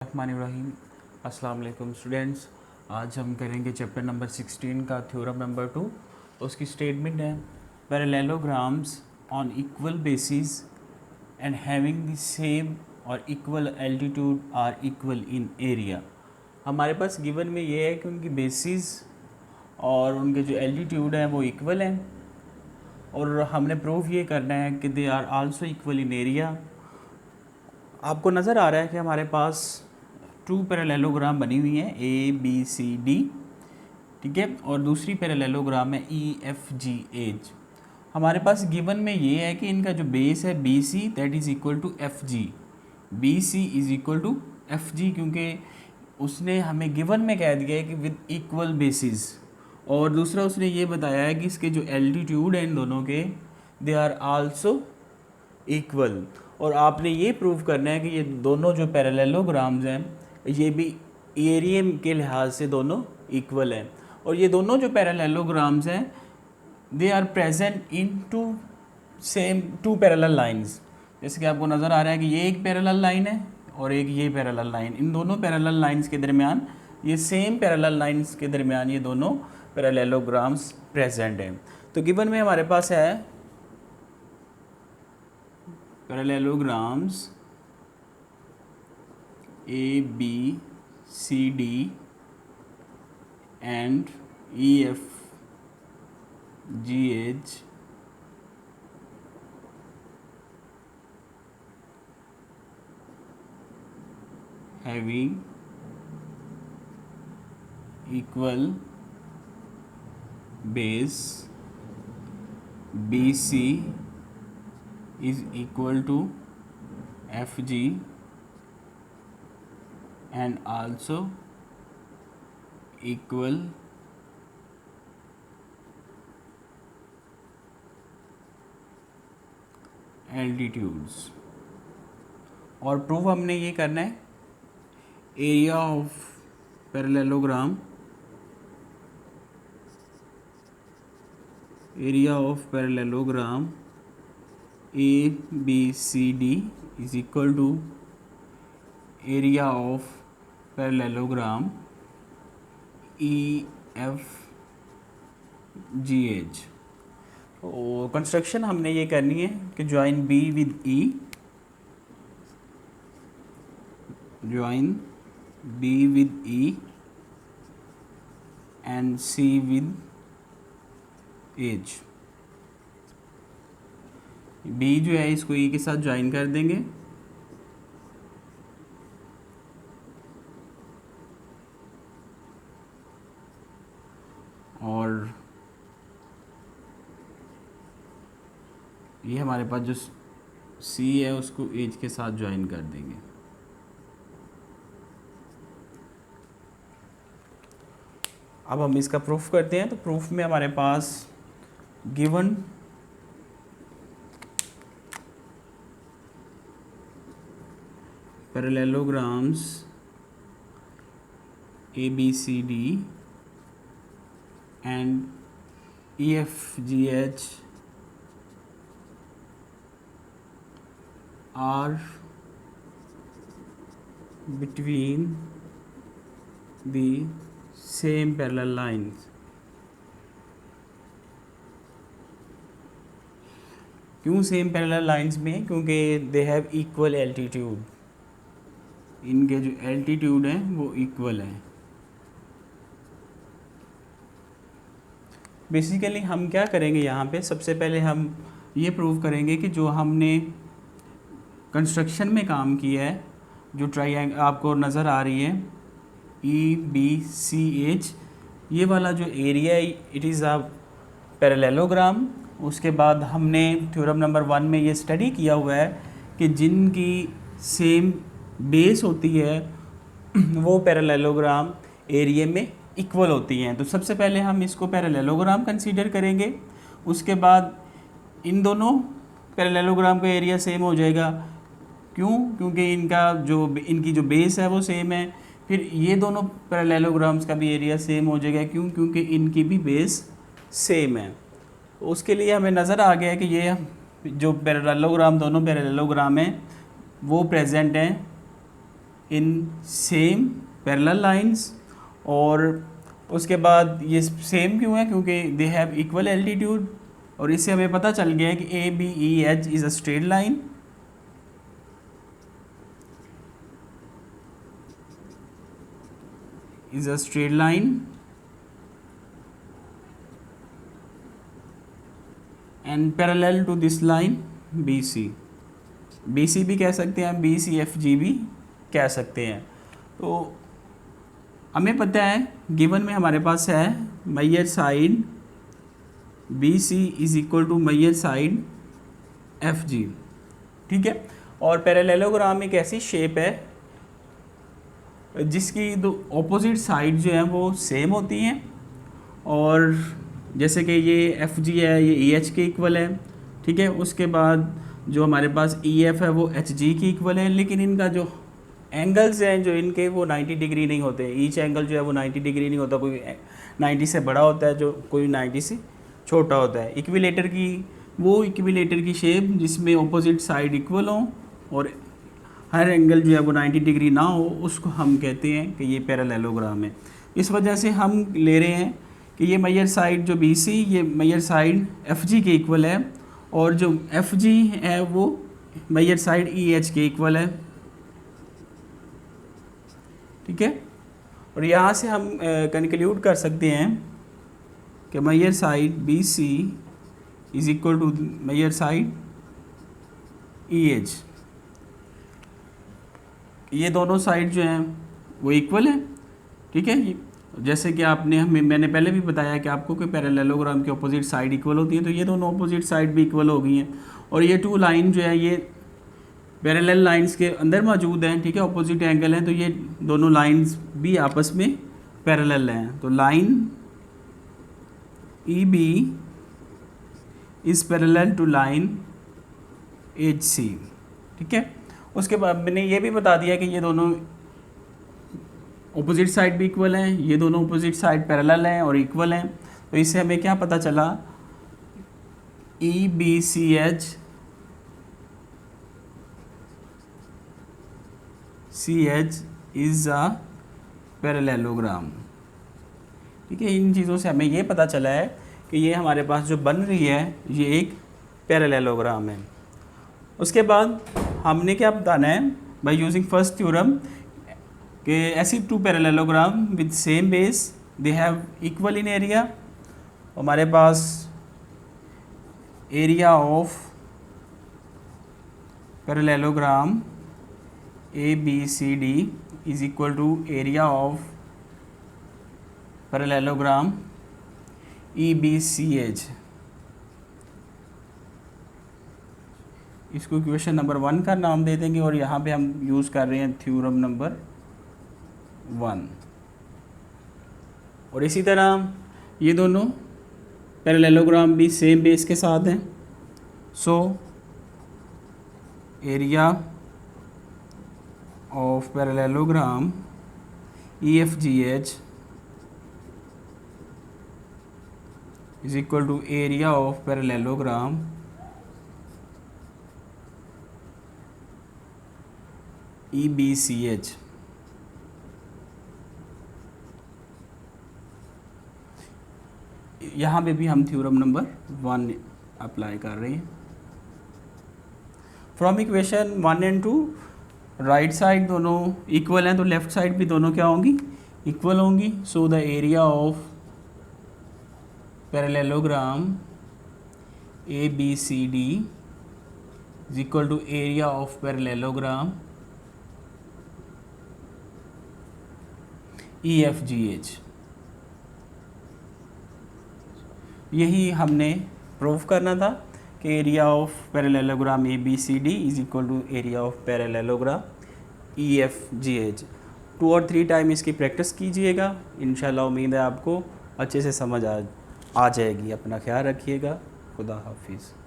रहमानिर्रहीम। अस्सलाम वालेकुम स्टूडेंट्स। आज हम करेंगे चैप्टर नंबर 16 का थ्योरम नंबर 2। उसकी स्टेटमेंट है parallelograms on equal bases and having the same और equal altitude are equal in area. हमारे पास गिवन में ये है कि उनकी बेसिस और उनके जो एल्टीट्यूड हैं वो इक्वल हैं और हमने प्रूफ ये करना है कि they are also equal in area. आपको नज़र आ रहा है कि हमारे पास 2 पैरेललोग्राम बनी हुई हैं ए बी सी डी, ठीक है, और दूसरी पैरेललोग्राम है ई एफ जी एच। हमारे पास गिवन में ये है कि इनका जो बेस है B C that is equal to F G, B C is equal to F G, क्योंकि उसने हमें गिवन में कह दिया है कि विद इक्वल बेसिस। और दूसरा उसने ये बताया है कि इसके जो एल्टीट्यूड हैं इन दोनों के दे आर आल्सो इक्वल। और आपने ये प्रूव करना है कि ये दोनों जो पैरेललोग्राम्स हैं ये भी एरिया के लिहाज से दोनों इक्वल हैं। और ये दोनों जो पैरेललोग्राम्स हैं they are present in two parallel lines. जैसे कि आपको नज़र आ रहा है कि ये एक पैरेलल लाइन है और एक ये पैरेलल लाइन। इन दोनों पैरेलल लाइंस के दरमियान, ये सेम पैरेलल लाइंस के दरमियान ये दोनों पैरेललोग्राम्स प्रेजेंट हैं। तो गिवन में हमारे पास है parallelograms A B C D and E F G H having equal base BC is equal to FG and also equal altitudes। और प्रूफ हमने ये करना है area of parallelogram, area of parallelogram A B C D is equal to area of parallelogram E F G H. और construction हमने ये करनी है कि join B with E, join B with E and C with H। B जो है इसको E के साथ ज्वाइन कर देंगे और ये हमारे पास जो C है उसको H के साथ ज्वाइन कर देंगे। अब हम इसका प्रूफ करते हैं। तो प्रूफ में हमारे पास given parallelograms A B C D and E F G H are between the same parallel lines. क्यों सेम पैरेलल लाइंस में? क्योंकि दे हैव इक्वल एल्टीट्यूड, इनके जो एल्टीट्यूड हैं वो इक्वल हैं। बेसिकली हम क्या करेंगे यहाँ पे, सबसे पहले हम ये प्रूव करेंगे कि जो हमने कंस्ट्रक्शन में काम किया है, जो ट्रायंगल आपको नज़र आ रही है ई बी सी एच, ये वाला जो एरिया है इट इज़ अ पैरेललोग्राम। उसके बाद हमने थ्योरम नंबर 1 में ये स्टडी किया हुआ है कि जिनकी सेम बेस होती है वो पैरेललोग्राम एरिया में इक्वल होती हैं। तो सबसे पहले हम इसको पैरेललोग्राम कंसीडर करेंगे, उसके बाद इन दोनों पैरेललोग्राम का एरिया सेम हो जाएगा। क्यों? क्योंकि इनकी जो बेस है वो सेम है। फिर ये दोनों पैरेललोग्राम्स का भी एरिया सेम हो जाएगा। क्यों? क्योंकि इनकी भी बेस सेम है। उसके लिए हमें नज़र आ गया कि ये जो पैरेललोग्राम, दोनों पैरेललोग्राम हैं वो प्रेजेंट हैं इन सेम पैरेलल लाइंस। और उसके बाद ये सेम क्यों है, क्योंकि दे हैव इक्वल एल्टीट्यूड, और इससे हमें पता चल गया है कि A B E H is a straight line. is a straight line and parallel to this line BC। BC भी कह सकते हैं, BCFG भी कह सकते हैं। तो हमें पता है गिवन में हमारे पास है major side BC is equal to major side FG, ठीक है। और पैरेललोग्राम एक ऐसी शेप है जिसकी दो ऑपोजिट साइड जो है वो सेम होती हैं, और जैसे कि ये FG है ये EH के इक्वल है, ठीक है। उसके बाद जो हमारे पास EF है वो HG की इक्वल है, लेकिन इनका जो एंगल्स हैं जो इनके वो 90 डिग्री नहीं होते। ईच एंगल जो है वो 90 डिग्री नहीं होता, कोई 90 से बड़ा होता है, जो कोई 90 से छोटा होता है। इक्विलेटर की वो इक्विलेटर की शेप जिसमें ऑपोजिट साइड इक्वल हो और हर एंगल जो है वो 90 डिग्री ना हो, उसको हम कहते हैं कि ये पैरेललोग्राम है। इस वजह से हम ले रहे हैं कि ये मेजर साइड जो BC ये मेजर साइड FG के इक्वल है, और जो FG है वो मेजर साइड EH के इक्वल है, ठीक है। और यहाँ से हम कंक्लूड कर सकते हैं कि major side BC is equal to major side EH। ये दोनों साइड जो हैं वो इक्वल है, ठीक है। जैसे कि मैंने पहले भी बताया कि आपको कि पैरेललोग्राम की अपोजिट साइड इक्वल होती है, तो ये दोनों अपोजिट साइड भी इक्वल हो गई हैं। और ये टू लाइन जो है ये पैरेलल लाइंस के अंदर मौजूद हैं, ठीक है, अपोजिट एंगल हैं, तो ये दोनों लाइंस भी आपस में पैरेलल हैं। तो line EB is parallel to line HC, ठीक है। उसके बाद मैंने ये भी बता दिया कि ये दोनों अपोजिट साइड भी इक्वल हैं, ये दोनों अपोजिट साइड पैरेलल हैं और इक्वल हैं। तो इससे हमें क्या पता चला, EBCH इज़ अ पैरेललोग्राम, ठीक है। इन चीज़ों से हमें ये पता चला है कि ये हमारे पास जो बन रही है ये एक पैरेललोग्राम है। उसके बाद हमने क्या बताना है, बाय यूजिंग फर्स्ट थ्योरम कि ऐसी two parallelogram with same base they have equal in area. हमारे पास area of parallelogram ABCD is equal to area of parallelogram EBCH। इसको क्वेश्चन नंबर 1 का नाम दे देंगे, और यहाँ पे हम यूज़ कर रहे हैं थ्योरम नंबर 1। और इसी तरह ये दोनों पैरेललोग्राम भी सेम बेस के साथ हैं। So area of parallelogram EFGH is equal to area of parallelogram EBCH। यहाँ पे भी हम थ्योरम नंबर 1 अप्लाई कर रहे हैं। From equation 1 and 2 right side दोनों इक्वल हैं, तो लेफ्ट साइड भी दोनों क्या होंगी, इक्वल होंगी। So the area of parallelogram ABCD is equal to area of parallelogram EFGH। यही हमने प्रूव करना था कि area of parallelogram ABCD is equal to area of parallelogram EFGH। 2 और 3 टाइम इसकी प्रैक्टिस कीजिएगा, इंशाल्लाह उम्मीद है आपको अच्छे से समझ आ जाएगी। अपना ख्याल रखिएगा। खुदा हाफिज़।